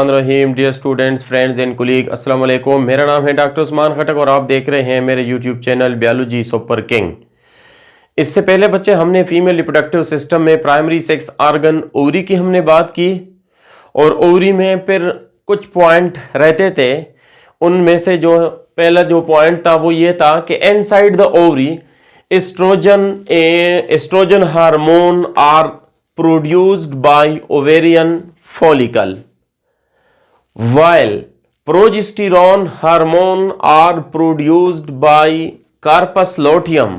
बिस्मिल्लाहिर्रहमानिर्रहीम। Dear students, friends and colleague, अस्सलाम वालेकुम। मेरा नाम है डॉक्टर उस्मान खटक और आप देख रहे हैं मेरे YouTube channel biology super king. इससे पहले बच्चे हमने फीमेल रिप्रोडक्टिव सिस्टम में प्राइमरी सेक्स ऑर्गन ओवरी की हमने बात की और ओवरी में फिर कुछ पॉइंट रहते थे। उनमें से जो पहला जो पॉइंट था वो ये था कि inside the ovary estrogen hormone are produced by ovarian follicle, while progesterone hormone are produced by corpus luteum.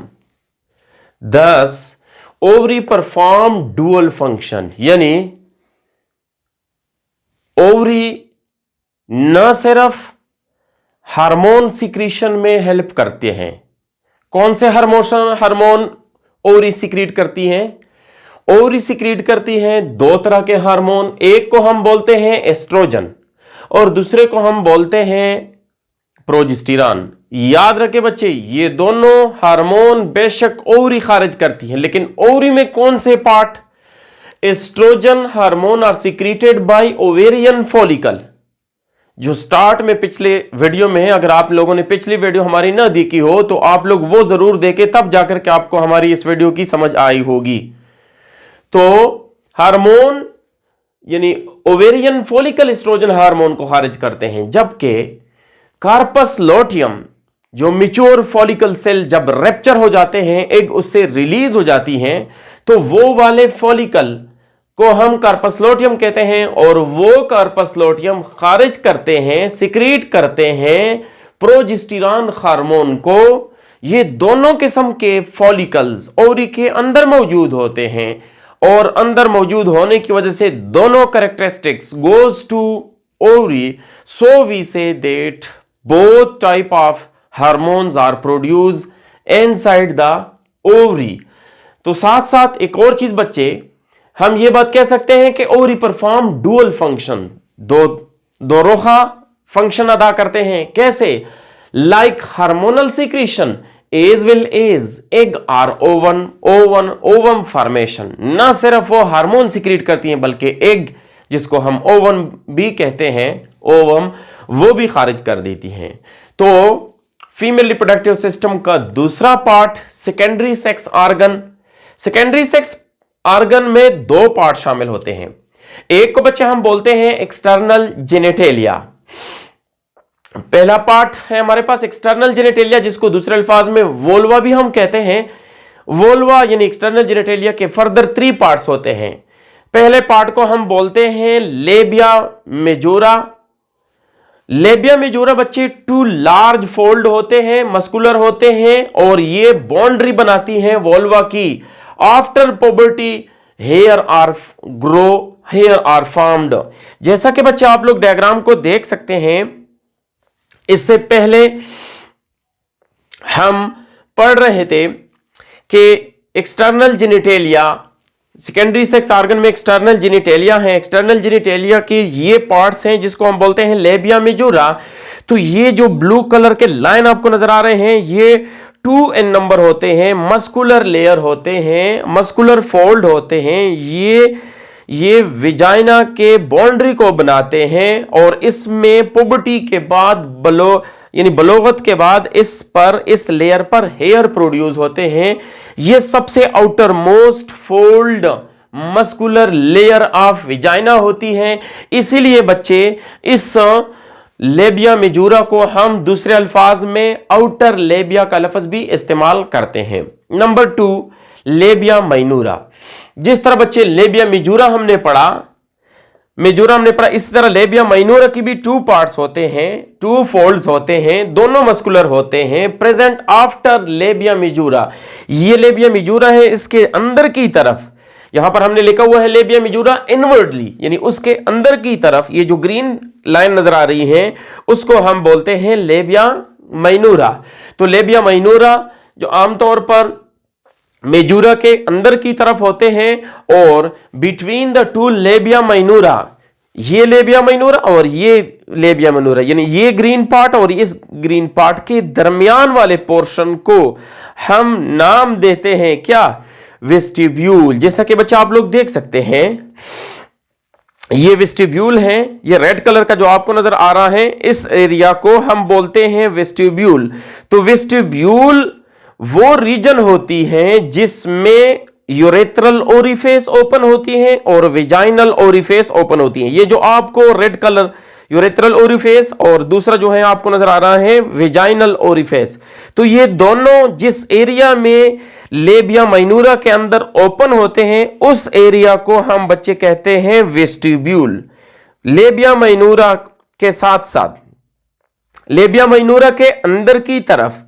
Thus, ovary perform dual function, यानी ओवरी न सिर्फ हार्मोन सिक्रीशन में हेल्प करते हैं। कौन से हार्मोन ओवरी सिक्रीट करती हैं? ओवरी सिक्रीट करती हैं दो तरह के हार्मोन, एक को हम बोलते हैं एस्ट्रोजन और दूसरे को हम बोलते हैं प्रोजेस्टेरॉन। याद रखें बच्चे, ये दोनों हार्मोन बेशक ओवरी खारिज करती हैं, लेकिन ओवरी में कौन से part? Estrogen hormone are secreted by ovarian follicle. जो स्टार्ट में पिछले वीडियो में है, अगर आप लोगों ने पिछली वीडियो हमारी ना देखी हो तो आप लोग वो जरूर देखें, तब जाकर के आपको हमारी इस वीडियो की समझ आई होगी। तो हार्मोन यानी ओवेरियन फॉलिकल एस्ट्रोजन हार्मोन को खारिज करते हैं, जबकि कार्पस लोटियम जो मैच्योर फॉलिकल सेल जब रैप्चर हो जाते हैं, एग उससे रिलीज हो जाती हैं, तो वो वाले फॉलिकल को हम कार्पस लोटियम कहते हैं और वो कार्पस लोटियम खारिज करते हैं, सिक्रीट करते हैं प्रोजेस्टेरॉन हार्मोन को। ये दोनों किस्म के फॉलिकल्स ओवरी के अंदर मौजूद होते हैं और अंदर मौजूद होने की वजह से दोनों characteristics goes to ovary, so we say that both type of hormones are produce inside the ovary. तो साथ साथ एक और चीज बच्चे, हम ये बात कह सकते हैं कि ओवरी परफॉर्म डुअल फंक्शन, दो रोखा फंक्शन अदा करते हैं। कैसे? Like hormonal secretion as well as egg or ovum formation. ना सिर्फ वो हार्मोन सिक्रीट करती हैं बल्कि एग, जिसको हम ओवन भी कहते हैं, ओवम, वो भी खारिज कर देती हैं। तो फीमेल रिप्रोडक्टिव सिस्टम का दूसरा part secondary sex organ. Secondary sex organ में दो पार्ट शामिल होते हैं। एक को बच्चे हम बोलते हैं एक्सटर्नल जेनिटेलिया। पहला पार्ट है हमारे पास एक्सटर्नल जेनिटेलिया, जिसको दूसरे अल्फाज में वोल्वा भी हम कहते हैं। वोल्वा यानी एक्सटर्नल जेनिटेलिया के फर्दर 3 पार्ट्स होते हैं। पहले पार्ट को हम बोलते हैं लेबिया मेजोरा। लेबिया मेजोरा बच्चे 2 लार्ज फोल्ड होते हैं, मस्कुलर होते हैं और ये बाउंड्री बनाती हैं वोल्वा की। After puberty hair are formed. जैसा कि बच्चे आप लोग डायग्राम को देख सकते हैं, इससे पहले हम पढ़ रहे थे कि external genitalia, secondary sex organ में एक्सटर्नल जेनिटेलिया है। एक्सटर्नल जेनिटेलिया के ये पार्ट्स हैं जिसको हम बोलते हैं लेबिया मेजोरा। तो ये जो ब्लू कलर के लाइन आपको नजर आ रहे हैं, ये 2 इन नंबर होते हैं, मस्कुलर लेयर होते हैं, मस्कुलर फोल्ड होते हैं। ये विजाइना के बाउंड्री को बनाते हैं और इसमें पुबर्टी के बाद यानी बलोगत के बाद इस लेयर पर हेयर प्रोड्यूस होते हैं। ये सबसे outer most fold muscular layer of vagina होती है। इसीलिए बच्चे इस लेबिया मेजोरा को हम दूसरे अल्फाज में आउटर लेबिया का लफ्ज भी इस्तेमाल करते हैं। Number 2 labia minora. जिस तरह बच्चे लेबिया मेजोरा हमने पढ़ा, इसी तरह लेबिया माइनोरा की भी 2 पार्ट्स होते हैं, 2 फोल्ड्स होते हैं, दोनों मस्कुलर होते हैं, प्रेजेंट आफ्टर लेबिया मेजोरा। ये लेबिया मेजोरा है, इसके अंदर की तरफ यहां पर हमने लिखा हुआ है लेबिया मेजोरा इनवर्डली, यानी उसके अंदर की तरफ ये जो ग्रीन लाइन नजर आ रही है उसको हम बोलते हैं लेबिया माइनोरा। तो लेबिया माइनोरा जो आमतौर पर मेजोरा के अंदर की तरफ होते हैं और बिटवीन द 2 लेबिया माइनोरा, ये लेबिया माइनोरा और ये लेबिया माइनोरा, यानी ये ग्रीन पार्ट और इस ग्रीन पार्ट के दरमियान वाले पोर्शन को हम नाम देते हैं क्या? वेस्टिब्यूल। जैसा कि बच्चा आप लोग देख सकते हैं ये वेस्टिब्यूल है, ये रेड कलर का जो आपको नजर आ रहा है, इस एरिया को हम बोलते हैं वेस्टिब्यूल। तो वेस्टिब्यूल वो रीजन होती है जिसमें यूरेथ्रल ओरिफेस ओपन होती है और विजाइनल ओरिफेस ओपन होती है। ये जो आपको रेड कलर यूरेथ्रल ओरिफेस और दूसरा जो है आपको नजर आ रहा है विजाइनल ओरिफेस, तो ये दोनों जिस एरिया में लेबिया माइनूरा के अंदर ओपन होते हैं उस एरिया को हम बच्चे कहते हैं वेस्टिब्यूल। लेबिया माइनूरा के साथ साथ लेबिया माइनूरा के अंदर की तरफ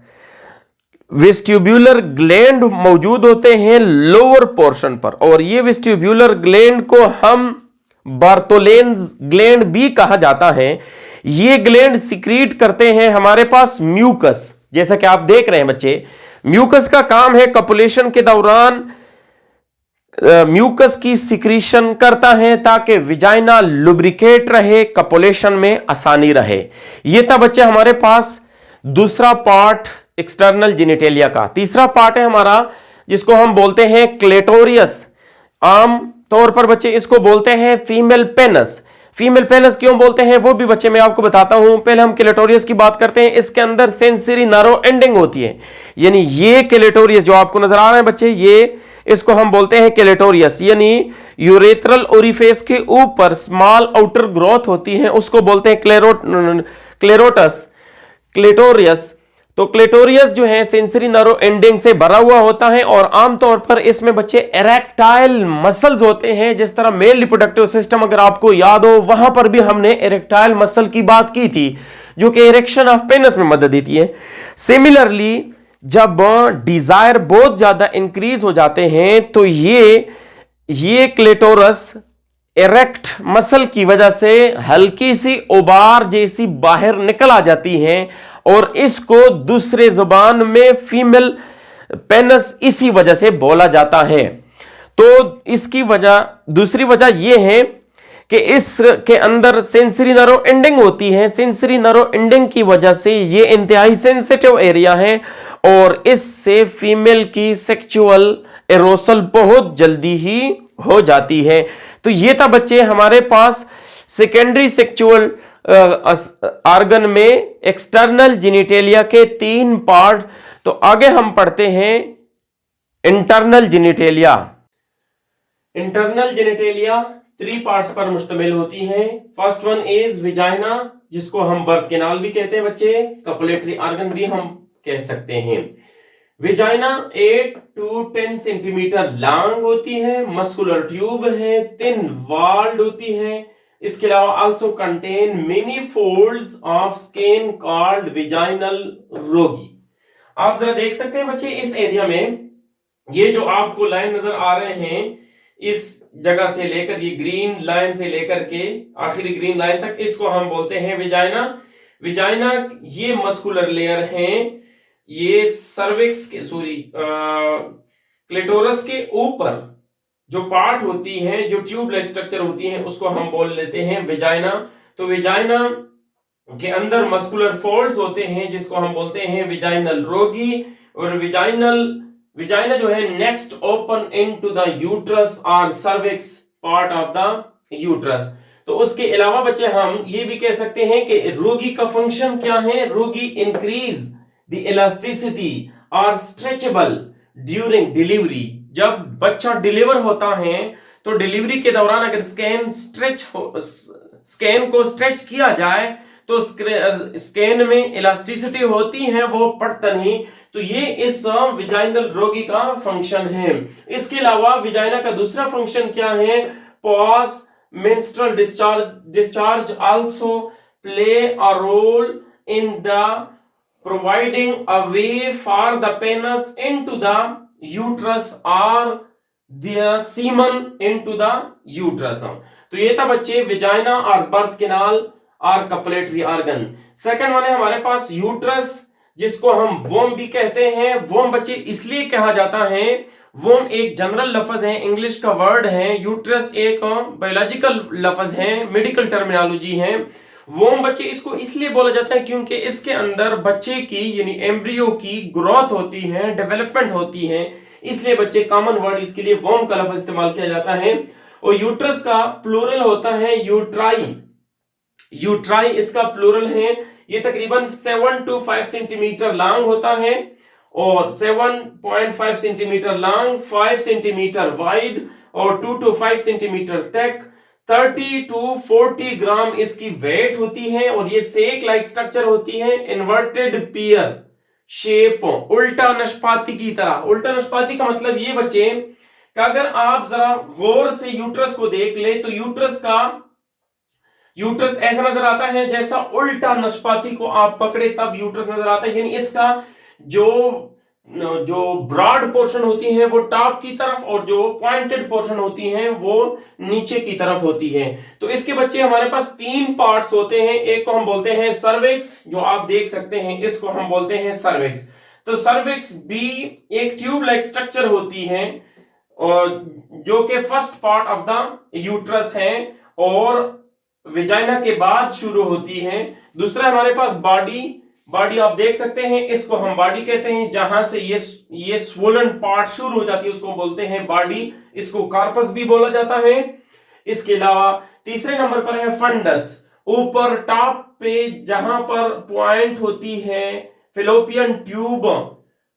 वेस्टिब्यूलर ग्लैंड मौजूद होते हैं लोअर पोर्शन पर, और ये वेस्टिब्यूलर ग्लैंड को हम बार्टोलेन्स ग्लैंड भी कहा जाता है। ये ग्लैंड सिक्रीट करते हैं हमारे पास म्यूकस। जैसा कि आप देख रहे हैं बच्चे, म्यूकस का काम है कपुलेशन के दौरान म्यूकस की सिक्रीशन करता है ताकि विजाइना लुब्रिकेट रहे, कपुलेशन में आसानी रहे। यह था बच्चे हमारे पास दूसरा पार्ट एक्सटर्नल जेनिटेलिया का। तीसरा पार्ट है हमारा जिसको हम बोलते हैं क्लेटोरियस। आम तौर पर बच्चे इसको बोलते हैं फीमेल पेनस। फीमेल पेनस क्यों बोलते हैं वो भी बच्चे मैं आपको बताता हूं। पहले हम क्लेटोरियस की बात करते हैं। इसके अंदर सेंसरी नैरो एंडिंग होती है, यानी ये क्लेटोरियस जो आपको नजर आ रहा है बच्चे, ये इसको हम बोलते हैं क्लेटोरियस, यानी यूरेथ्रल ओरिफेस के ऊपर स्मॉल आउटर ग्रोथ होती है, उसको बोलते हैं क्लेरोटस क्लेटोरियस। तो क्लेटोरियस जो है सेंसरी नर्व एंडिंग से भरा हुआ होता है और आमतौर पर इसमें बच्चे इरेक्टाइल मसल्स होते हैं। जिस तरह मेल रिप्रोडक्टिव सिस्टम अगर आपको याद हो, वहां पर भी हमने इरेक्टाइल मसल की बात की थी जो कि इरेक्शन ऑफ पेनिस में मदद देती है। सिमिलरली जब डिजायर बहुत ज्यादा इंक्रीज हो जाते हैं तो ये क्लेटोरस इरेक्ट मसल की वजह से हल्की सी उबार जैसी बाहर निकल आ जाती है और इसको दूसरे जुबान में फीमेल पेनस इसी वजह से बोला जाता है। तो इसकी वजह, दूसरी वजह यह है कि इसके अंदर सेंसरी नर्व एंडिंग होती है। सेंसरी नर्व एंडिंग की वजह से यह इंतहाई सेंसिटिव एरिया है और इससे फीमेल की सेक्सुअल एरोसल बहुत जल्दी ही हो जाती है। तो यह था बच्चे हमारे पास सेकेंडरी सेक्सुअल ऑर्गन में एक्सटर्नल जेनिटेलिया के 3 पार्ट। तो आगे हम पढ़ते हैं internal genitalia. Internal genitalia 3 parts पर मुश्तमिल होती है। फर्स्ट वन इज विजाइना, जिसको हम बर्थ कैनाल भी कहते हैं बच्चे, कपुलेटरी ऑर्गन भी हम कह सकते हैं। विजाइना 8 to 10 सेंटीमीटर लॉन्ग होती है, मस्कुलर ट्यूब है, थिन वॉल्ड होती है। इसके अलावा also contain many folds of skin called vaginal रोगी। आप जरा देख सकते हैं बच्चे इस एरिया में, ये जो आपको लाइन नजर आ रहे हैं, इस जगह से लेकर ये ग्रीन लाइन से लेकर के आखिरी ग्रीन लाइन तक, इसको हम बोलते हैं विजाइना। विजाइना ये मस्कुलर लेयर हैं, ये सर्विक्स के क्लेटोरस के ऊपर जो पार्ट होती है, जो ट्यूब लाइक स्ट्रक्चर होती है, उसको हम बोल लेते हैं विजाइना। तो विजाइना के अंदर मस्कुलर फोल्ड्स होते हैं जिसको हम बोलते हैं विजाइनल रोगी। और विजाइना जो है next open into the uterus और cervix part of the uterus. तो उसके अलावा बच्चे हम ये भी कह सकते हैं कि रोगी का फंक्शन क्या है। रोगी इंक्रीज द इलास्टिसिटी और स्ट्रेचेबल ड्यूरिंग डिलीवरी। जब बच्चा डिलीवर होता है तो डिलीवरी के दौरान अगर स्कैन को स्ट्रेच किया जाए तो स्कैन में इलास्टिसिटी होती है, वो पड़ता नहीं। तो ये इस विजाइनल रोगी का फंक्शन है। इसके अलावा विजाइना का दूसरा फंक्शन क्या है, post menstrual discharge also play a role in the providing a way for the penis into the uterus or the semen into the uterus। तो ये था बच्चे विजाइना और बर्थ कैनाल और कपुलेटरी ऑर्गन। सेकंड वन है हमारे पास uterus, जिसको हम वोम भी कहते हैं। वोम बच्चे इसलिए कहा जाता है, वोम एक जनरल लफ्ज है, इंग्लिश का वर्ड है। यूट्रस एक बायोलॉजिकल लफ्ज है, मेडिकल टर्मिनोलॉजी है। वोम बच्चे इसको इसलिए बोला जाता है क्योंकि इसके अंदर बच्चे की यानी एम्ब्रियो की ग्रोथ होती है, डेवलपमेंट होती है, इसलिए बच्चे कॉमन वर्ड इसके लिए वोम का लफ्ज इस्तेमाल किया जाता है। और यूट्रस का प्लूरल होता है यूट्राई। यूट्राई इसका प्लूरल है। ये तकरीबन 7 to 5 सेंटीमीटर लॉन्ग होता है और 7.5 सेंटीमीटर लॉन्ग, 5 सेंटीमीटर वाइड और 2 to 5 सेंटीमीटर तक। 30 to 40 ग्राम इसकी वेट होती है और ये सेक लाइक स्ट्रक्चर होती है। इन्वर्टेड पियर शेप, उल्टा नशपाती की तरह। उल्टा नशपाती का मतलब ये बच्चे कि अगर आप जरा गौर से यूट्रस को देख ले तो यूट्रस ऐसा नजर आता है जैसा उल्टा नशपाती को आप पकड़े तब यूट्रस नजर आता है। यानी इसका जो ब्रॉड पोर्शन होती है वो टॉप की तरफ और जो पॉइंटेड पोर्शन होती है वो नीचे की तरफ होती है। तो इसके बच्चे हमारे पास 3 पार्ट्स होते हैं। एक को हम बोलते हैं सर्विक्स, जो आप देख सकते हैं, इसको हम बोलते हैं सर्विक्स। तो सर्विक्स भी एक ट्यूब लाइक स्ट्रक्चर होती है और जो कि first part of the uterus है और विजाइना के बाद शुरू होती है। दूसरा हमारे पास बॉडी आप देख सकते हैं, इसको हम बॉडी कहते हैं। जहां से ये स्वोलन पार्ट शुरू हो जाती है उसको बोलते हैं बॉडी। इसको कार्पस भी बोला जाता है। इसके अलावा तीसरे नंबर पर है फंडस। ऊपर टॉप पे जहां पर पॉइंट होती है फिलोपियन ट्यूब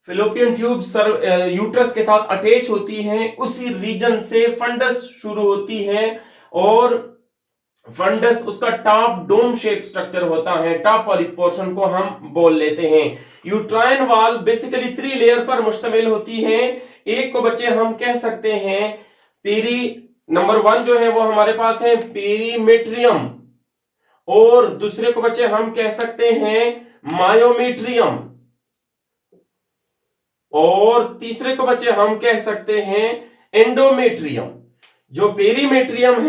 यूट्रस के साथ अटैच होती है, उसी रीजन से फंडस शुरू होती है और फंडस उसका टॉप डोम शेप स्ट्रक्चर होता है। टॉप वाली पोर्शन को हम बोल लेते हैं। यूट्राइन वॉल बेसिकली 3 लेयर पर मुश्तमिल होती है। एक को बच्चे हम कह सकते हैं नंबर 1 जो है वो हमारे पास है पेरीमेट्रियम और दूसरे को बच्चे हम कह सकते हैं मायोमेट्रियम और तीसरे को बच्चे हम कह सकते हैं एंडोमेट्रियम। जो पेरीमेट्रियम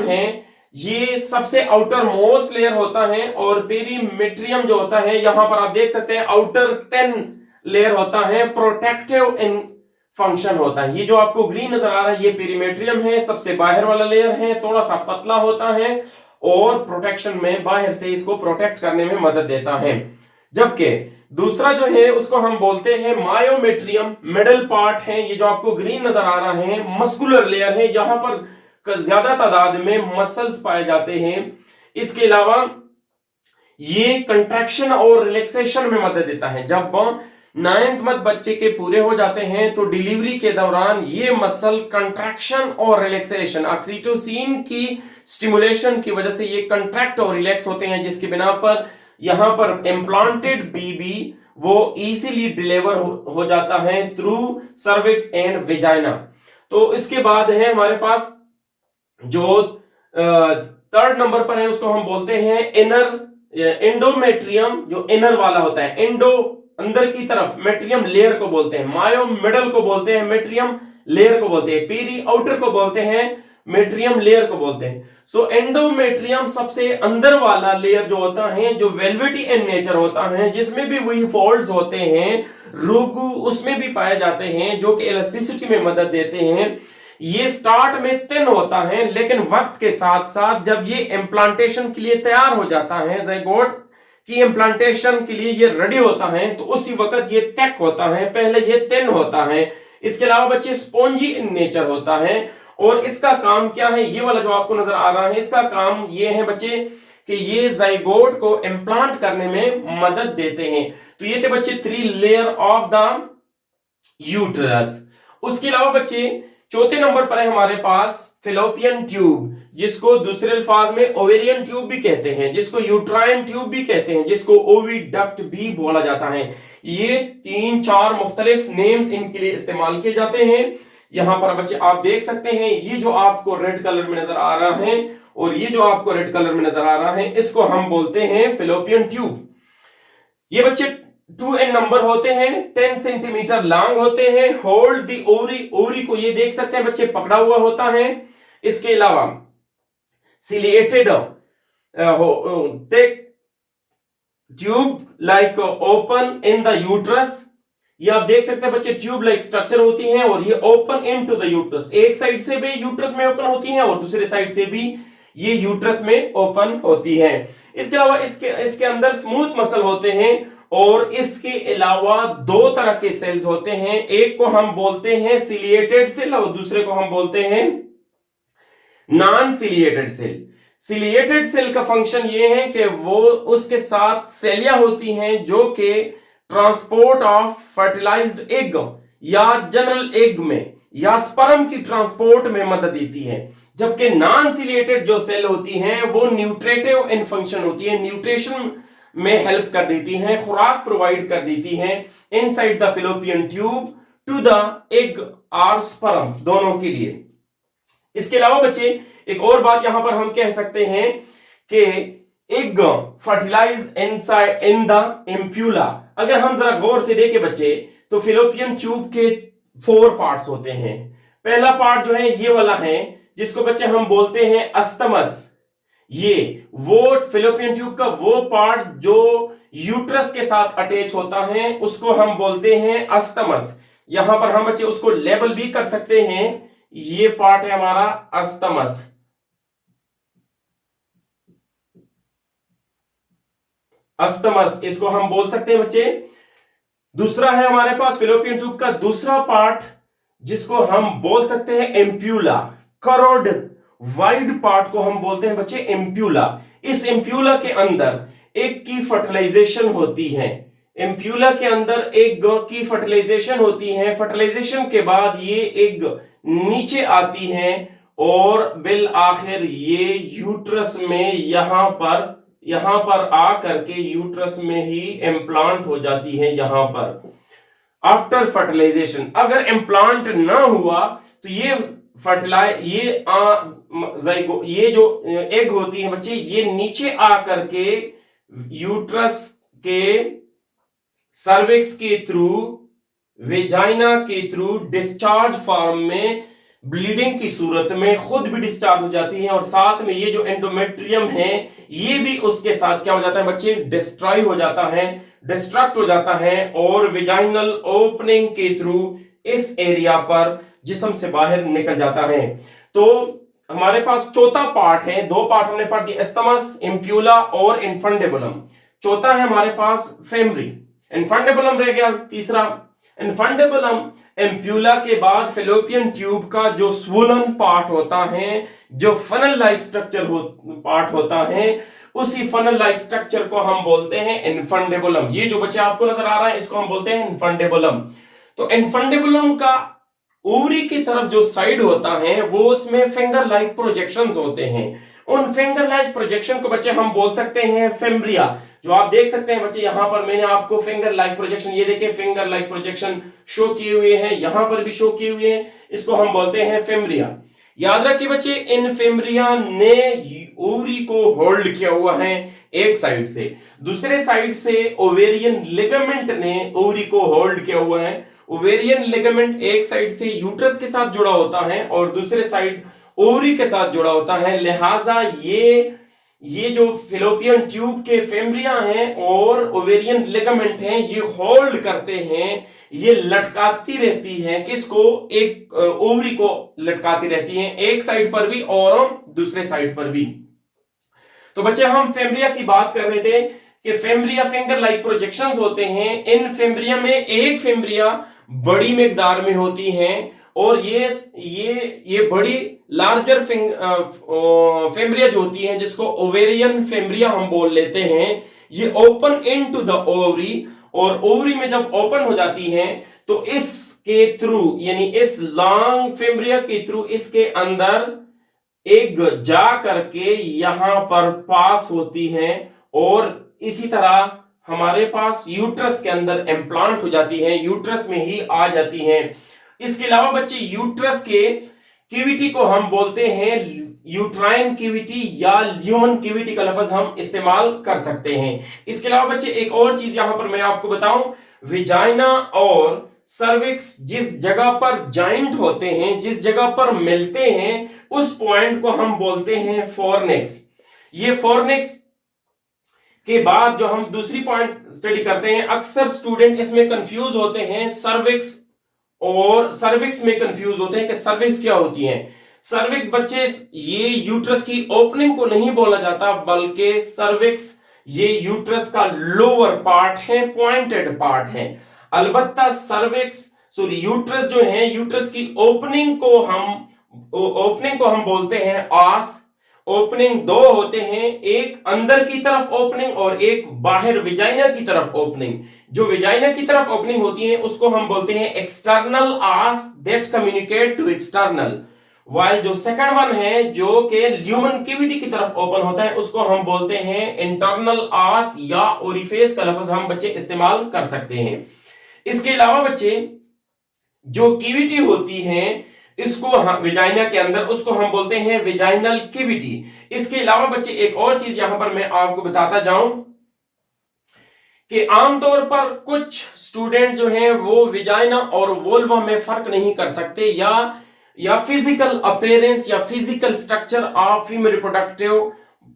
है ये सबसे आउटर मोस्ट लेयर होता है और पेरीमेट्रियम जो होता है यहां पर आप देख सकते हैं आउटर 10 लेयर होता है, प्रोटेक्टिव इन फंक्शन होता है। ये जो आपको ग्रीन नजर आ रहा है ये पेरीमेट्रियम है, सबसे बाहर वाला लेयर है, थोड़ा सा पतला होता है और प्रोटेक्शन में बाहर से इसको प्रोटेक्ट करने में मदद देता है। जबकि दूसरा जो है उसको हम बोलते हैं मायोमेट्रियम, मिडल पार्ट है। ये जो आपको ग्रीन नजर आ रहा है मस्कुलर लेयर है, यहां पर ज्यादा तादाद में मसल्स पाए जाते हैं। इसके अलावा ये कंट्रैक्शन और रिलैक्सेशन में मदद देता है। जब 9th मंथ बच्चे के पूरे हो जाते हैं तो डिलीवरी के दौरान ये मसल कंट्रैक्शन और रिलैक्सेशन, ऑक्सीटोसिन की स्टिमुलेशन की वजह से ये कंट्रैक्ट और रिलैक्स होते हैं, जिसकी बिना पर यहां पर इम्प्लांटेड बेबी वो इजीली डिलीवर हो जाता है थ्रू सर्विक्स एंड वेजाइना। तो इसके बाद है हमारे पास जो 3rd नंबर पर है उसको हम बोलते हैं एंडोमेट्रियम, जो इनर वाला होता है। एंडो अंदर की तरफ, मेट्रियम लेयर को बोलते हैं, मायो मिडल को बोलते हैं, मेट्रियम लेयर को बोलते हैं, पेरी आउटर को बोलते हैं, मेट्रियम लेयर को बोलते हैं। सो एंडोमेट्रियम सबसे अंदर वाला लेयर जो होता है जो वेलवेटी इन नेचर होता है, जिसमें भी वही फोल्ड्स होते हैं, रोगू उसमें भी पाए जाते हैं जो कि इलास्टिसिटी में मदद देते हैं। ये स्टार्ट में थिन होता है लेकिन वक्त के साथ साथ जब ये इम्प्लांटेशन के लिए तैयार हो जाता है, ज़ायगोट की इम्प्लांटेशन के लिए ये रेडी होता है, तो उसी वक्त ये थिक होता है, पहले ये थिन होता है। इसके अलावा बच्चे स्पॉन्जी इन नेचर होता है और इसका काम क्या है, ये वाला जो आपको नजर आ रहा है इसका काम ये है बच्चे कि ये ज़ायगोट को इम्प्लांट करने में मदद देते हैं। तो ये थे बच्चे 3 लेयर ऑफ द यूट्रस। उसके अलावा बच्चे 4थे नंबर पर है हमारे पास फिलोपियन ट्यूब, जिसको दूसरे अल्फाज में ओवेरियन ट्यूब भी कहते हैं, जिसको यूट्राइन ट्यूब भी कहते हैं, जिसको ओविडक्ट भी बोला जाता है। ये 3-4 मुख्तलिफ नेम्स इनके लिए इस्तेमाल किए जाते हैं। यहां पर बच्चे आप देख सकते हैं ये जो आपको रेड कलर में नजर आ रहा है और ये जो आपको रेड कलर में नजर आ रहा है इसको हम बोलते हैं फिलोपियन ट्यूब। ये बच्चे 2n नंबर होते हैं, 10 सेंटीमीटर लॉन्ग होते हैं। होल्ड दी ओवरी, ओवरी को ये देख सकते हैं बच्चे पकड़ा हुआ होता है। इसके अलावा ciliated tube like open in the uterus, ये आप देख सकते हैं बच्चे ट्यूब लाइक स्ट्रक्चर होती हैं और ये ओपन इनटू द यूट्रस, एक साइड से भी यूट्रस में ओपन होती हैं और दूसरे साइड से भी ये यूट्रस में ओपन होती है। इसके अलावा इसके अंदर स्मूथ मसल होते हैं और इसके अलावा दो तरह के सेल्स होते हैं, एक को हम बोलते हैं सिलिएटेड सेल और दूसरे को हम बोलते हैं non ciliated cell. Ciliated cell का फंक्शन यह है कि वो उसके साथ सेलिया होती हैं जो कि ट्रांसपोर्ट ऑफ फर्टिलाइज्ड एग या जनरल एग में या स्पर्म की ट्रांसपोर्ट में मदद देती है, जबकि नॉन सिलिएटेड जो सेल होती हैं वो न्यूट्रेटिव इन फंक्शन होती है, न्यूट्रिशन में हेल्प कर देती हैं, खुराक प्रोवाइड कर देती हैं inside the fallopian tube to the egg और स्पर्म दोनों के लिए। इसके अलावा बच्चे एक और बात यहां पर हम कह सकते हैं कि egg fertilize inside in the ampulla. अगर हम जरा गौर से देखें बच्चे तो फिलोपियन ट्यूब के 4 पार्ट्स होते हैं। पहला पार्ट जो है ये वाला है जिसको बच्चे हम बोलते हैं अस्तमस। ये वो फिलोपियन ट्यूब का वो पार्ट जो यूट्रस के साथ अटैच होता है उसको हम बोलते हैं अस्तमस। यहां पर हम बच्चे उसको लेबल भी कर सकते हैं, ये पार्ट है हमारा अस्तमस। अस्तमस इसको हम बोल सकते हैं बच्चे। दूसरा है हमारे पास फिलोपियन ट्यूब का दूसरा पार्ट जिसको हम बोल सकते हैं एम्प्यूला। करोड वाइड पार्ट को हम बोलते हैं बच्चे एम्प्यूला। इस एम्प्यूला के अंदर एग की फर्टिलाइजेशन होती है। एम्प्यूला के अंदर एग की फर्टिलाइजेशन होती है। फर्टिलाइजेशन के बाद ये एग नीचे आती है और बिल आखिर ये यूट्रस में यहां पर आ करके यूट्रस में ही इम्प्लांट हो जाती है। यहां पर आफ्टर फर्टिलाइजेशन अगर इम्प्लांट ना हुआ तो ये जो एग होती है बच्चे ये नीचे आ करके यूट्रस के सर्विक्स के थ्रू वेजाइना के थ्रू डिस्चार्ज फॉर्म में ब्लीडिंग की सूरत में खुद भी डिस्चार्ज हो जाती है और साथ में ये जो एंडोमेट्रियम है ये भी उसके साथ क्या हो जाता है बच्चे डिस्ट्रॉय हो जाता है, डिस्ट्रक्ट हो जाता है और वेजाइनल ओपनिंग के थ्रू इस एरिया पर जिस्म से बाहर निकल जाता है। तो हमारे पास चौथा पार्ट है, 2 पार्ट हमने पढ़ दिए, एस्तमस, इम्प्यूला और इन्फंडेबुलम। चौथा है हमारे पास फेमरी। इन्फंडेबुलम रह गया तीसरा। इन्फंडेबुलम एम्प्यूला के बाद फिलोपियन ट्यूब का जो स्वोलन पार्ट होता है, जो फनल लाइक स्ट्रक्चर पार्ट होता है, उसी फनल लाइक स्ट्रक्चर को हम बोलते हैं इन्फंडेबुलम। ये जो बच्चे आपको नजर आ रहा है इसको हम बोलते हैं इन्फंडेबुलम। तो इन्फंडेबुलम का ओवरी की तरफ जो साइड होता है वो उसमें फिंगर लाइक प्रोजेक्शंस होते हैं। उन फिंगर लाइक प्रोजेक्शन को बच्चे हम बोल सकते हैं फेम्ब्रिया। जो आप देख सकते हैं बच्चे यहां पर मैंने आपको फिंगर लाइक प्रोजेक्शन, ये देखिए फिंगर लाइक प्रोजेक्शन शो किए हुए हैं, यहां पर भी शो किए हुए हैं, इसको हम बोलते हैं फेम्ब्रिया। याद रखिए बच्चे इन फेम्ब्रिया ने ओवरी को होल्ड किया हुआ है एक साइड से, दूसरे साइड से ओवेरियन लिगामेंट ने ओवरी को होल्ड किया हुआ है। ओवेरियन लिगामेंट एक साइड से यूट्रस के साथ जुड़ा होता है और दूसरे साइड ओवरी के साथ जुड़ा होता है। लिहाजा ये जो फिलोपियन ट्यूब के फेम्ब्रिया हैं और ओवेरियन लिगामेंट हैं ये होल्ड करते हैं, ये लटकाती रहती है किसको, एक ओवरी को लटकाती रहती हैं एक साइड पर भी और दूसरे साइड पर भी। तो बच्चे हम फेम्ब्रिया की बात कर रहे थे कि फेम्ब्रिया फिंगर लाइक प्रोजेक्शंस होते हैं। इन फेम्ब्रिया में एक फेम्ब्रिया बड़ी मिकदार में होती हैं और ये बड़ी लार्जर फेम्ब्रिया जो होती है जिसको ओवेरियन फेम्ब्रिया हम बोल लेते हैं, ये ओपन इनटू द ओवरी और ओवरी में जब ओपन हो जाती हैं तो इसके थ्रू यानी इस लॉन्ग फेम्ब्रिया के थ्रू इसके अंदर एग जा करके यहां पर पास होती हैं और इसी तरह हमारे पास यूट्रस के अंदर इम्प्लांट हो जाती है, यूट्रस में ही आ जाती हैं। इसके अलावा बच्चे यूट्रस के कैविटी को हम बोलते हैं यूट्राइन कैविटी या ल्यूमन कैविटी का लफ्ज हम इस्तेमाल कर सकते हैं। इसके अलावा बच्चे एक और चीज यहां पर मैं आपको बताऊं, वेजाइना और सर्विक्स जिस जगह पर जॉइंट होते हैं, जिस जगह पर मिलते हैं, उस पॉइंट को हम बोलते हैं फोरनेक्स। ये फोरनेक्स के बाद जो हम दूसरी पॉइंट स्टडी करते हैं, अक्सर स्टूडेंट इसमें कंफ्यूज होते हैं सर्विक्स और सर्विक्स में कंफ्यूज होते हैं कि सर्विक्स क्या होती है। सर्विक्स बच्चे ये यूट्रस की ओपनिंग को नहीं बोला जाता बल्कि सर्विक्स ये यूट्रस का लोअर पार्ट है, पॉइंटेड पार्ट है। अलबत्ता सर्विक्स सॉरी यूट्रस जो है, यूट्रस की ओपनिंग को हम बोलते हैं आस। ओपनिंग दो होते हैं, एक अंदर की तरफ ओपनिंग और एक बाहर विजाइना की तरफ ओपनिंग। जो विजाइना की तरफ ओपनिंग होती है उसको हम बोलते हैं external as that communicate to external, while जो सेकंड वन है जो कि ल्यूमन कैविटी की तरफ ओपन होता है उसको हम बोलते हैं इंटरनल आस या ओरिफेस का लफ्ज हम बच्चे इस्तेमाल कर सकते हैं। इसके अलावा बच्चे जो कैविटी होती है इसको विजाइना के अंदर उसको हम बोलते हैं विजाइनल कैविटी। इसके अलावा बच्चे एक और चीज यहां पर मैं आपको बताता जाऊं कि आमतौर पर कुछ स्टूडेंट जो हैं वो विजाइना और वोल्वा में फर्क नहीं कर सकते, या फिजिकल अपीयरेंस या physical structure of female reproductive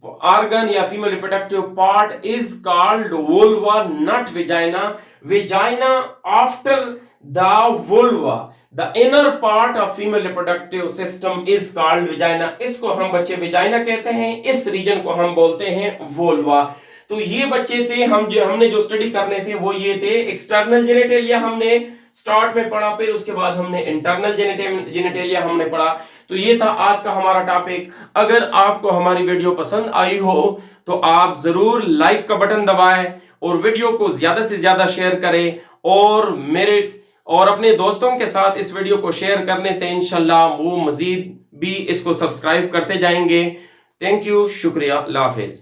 organ या female reproductive part is called vulva not vagina. Vagina after the vulva, the inner part of female reproductive system is called vagina. इसको हम बच्चे विजाइना कहते हैं, इस reason को हम बोलते हैं वोल्वा। तो ये बच्चे थे हमने जो स्टडी करने थे वो ये थे। एक्सटर्नल जेनिटेलिया हमने स्टार्ट में पढ़ा, फिर उसके बाद हमने इंटरनल जेनिटेलिया हमने पढ़ा। तो ये था आज का हमारा टॉपिक। अगर आपको हमारी वीडियो पसंद आई हो तो आप जरूर लाइक का बटन दबाएं और वीडियो को ज्यादा से ज्यादा शेयर करें, और अपने दोस्तों के साथ इस वीडियो को शेयर करने से इंशाल्लाह वो मजीद भी इसको सब्सक्राइब करते जाएंगे। थैंक यू, शुक्रिया, अल्लाह हाफिज।